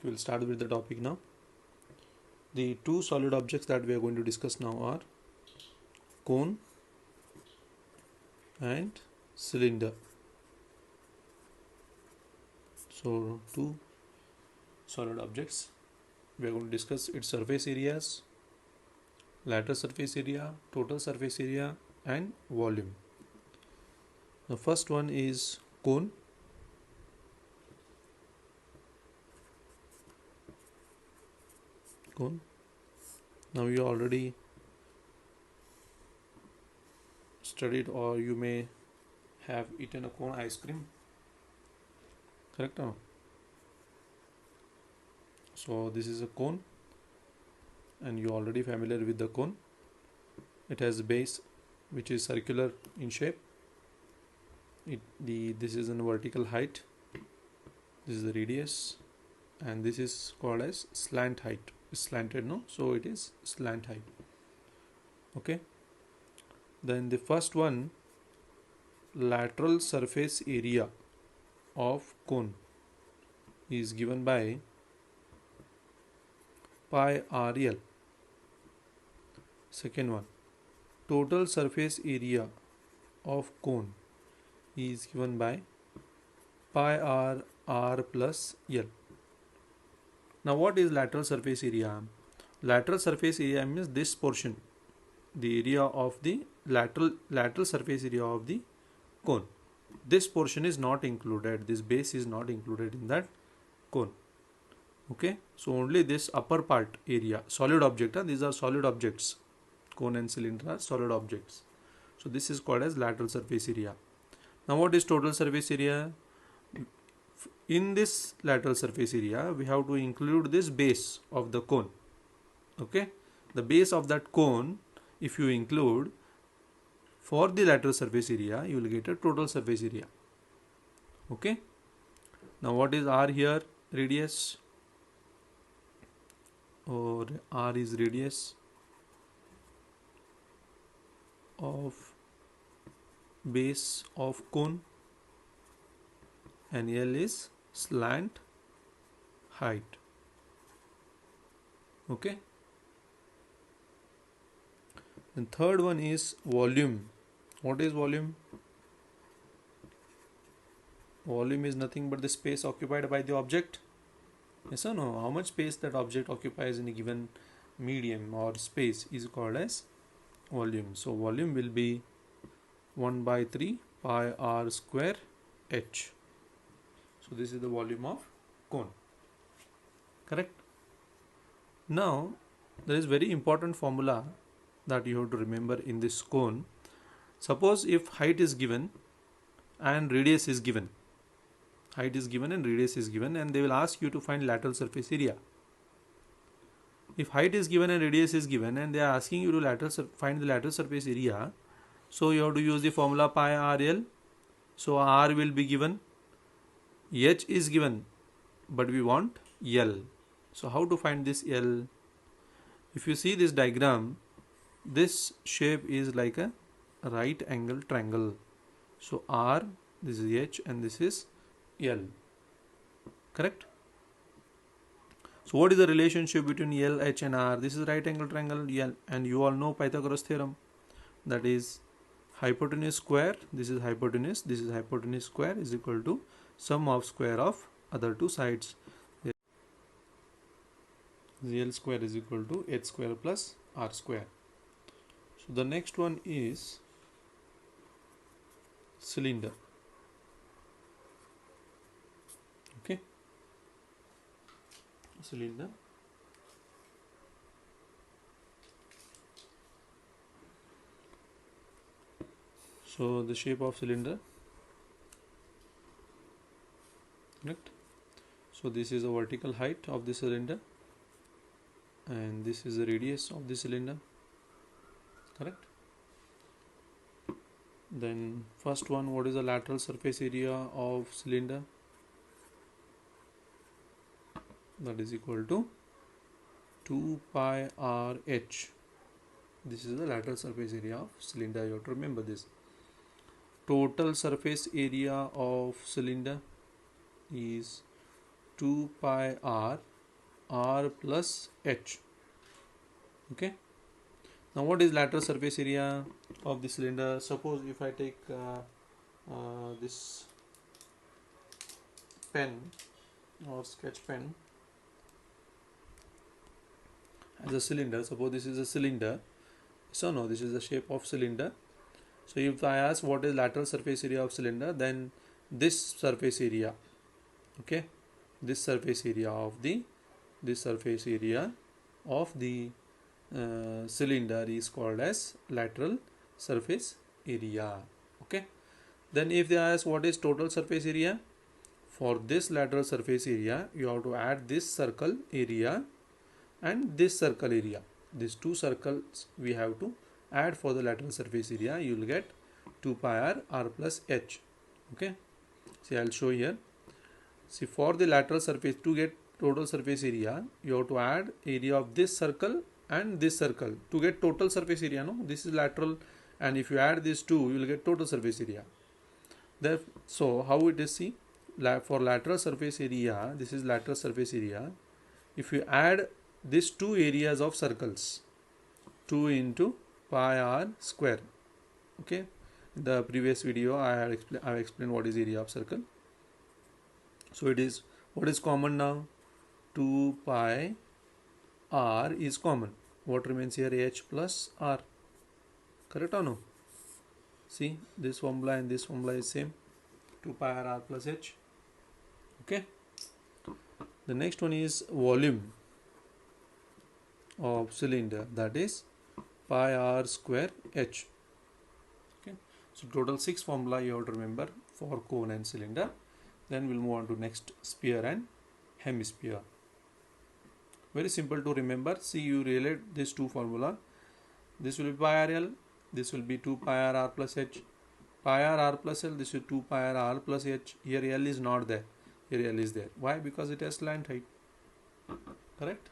We'll start with the topic now. The two solid objects that we are going to discuss now are cone and cylinder. So two solid objects. We are going to discuss its surface areas, lateral surface area, total surface area, and volume. The first one is cone. Cone. Now you already studied, or you may have eaten a cone ice cream. Correct? So this is a cone, and you are already familiar with the cone. It has a base which is circular in shape. This is in vertical height. This is the radius, and this is called as slant height. It's slanted, no? So it is slant height. Okay. Then the first one, lateral surface area of cone is given by pi RL. Second one, total surface area of cone is given by pi R plus L. Now what is lateral surface area? Lateral surface area means this portion, the area of the lateral surface area of the cone. This portion is not included, this base is not included in that cone. Okay, so only this upper part area, solid object, these are solid objects. Cone and cylinder are solid objects. So this is called as lateral surface area. Now what is total surface area? In this lateral surface area, we have to include this base of the cone. Okay, the base of that cone, if you include for the lateral surface area, you will get a total surface area. Okay, now what is R here? Radius, or R is radius of base of cone, and L is slant height. Okay, and third one is volume. What is volume? Volume is nothing but the space occupied by the object. Yes or no? How much space that object occupies in a given medium or space is called as volume. So volume will be 1 by 3 pi R square H. So this is the volume of cone. Correct? Now there is very important formula that you have to remember in this cone. Suppose if height is given and radius is given. Height is given and radius is given, and they will ask you to find lateral surface area. If height is given and radius is given, and they are asking you to find the lateral surface area, so you have to use the formula pi RL. So R will be given, H is given, but we want L. So how to find this L? If you see this diagram, this shape is like a right angle triangle. So R, this is H, and this is L. Correct? So what is the relationship between L, H and R? This is right angle triangle L, and you all know Pythagoras theorem. That is hypotenuse square, this is hypotenuse square is equal to sum of square of other two sides. L square is equal to H square plus R square. So the next one is cylinder. Okay, cylinder. So the shape of cylinder, correct? So this is the vertical height of the cylinder, and this is the radius of the cylinder, correct? Then first one, what is the lateral surface area of cylinder? That is equal to 2 pi RH. This is the lateral surface area of cylinder. You have to remember this. Total surface area of cylinder is 2 pi r plus h. Okay. Now what is lateral surface area of the cylinder? Suppose if I take this pen or sketch pen as a cylinder. Suppose this is a cylinder. So no, this is the shape of cylinder. So if I ask what is lateral surface area of cylinder, then this surface area, okay, this surface area of the cylinder is called as lateral surface area. Okay. Then if they ask what is total surface area, for this lateral surface area you have to add this circle area and this circle area. These two circles we have to add for the lateral surface area. You will get 2 pi r plus h. Okay. See, I'll show here. See, for the lateral surface, to get total surface area, you have to add area of this circle and this circle to get total surface area. No, this is lateral, and if you add these two, you will get total surface area. So how it is? See, for lateral surface area, this is lateral surface area. If you add these two areas of circles, 2 into pi r square. Okay, in the previous video I have explained what is area of circle. So it is, what is common now? 2 pi r is common. What remains here? H plus r. Correct or no? See, this formula and this formula is same. 2 pi r plus h. Okay. The next one is volume of cylinder, that is pi r square h. Okay. So total 6 formula you have to remember for cone and cylinder. Then we'll move on to next sphere and hemisphere. Very simple to remember. See, you relate these two formula. This will be pi r l. This will be 2 pi r plus h. Pi r plus l. This is 2 pi r plus h. Here l is not there. Here l is there. Why? Because it has slant height. Correct?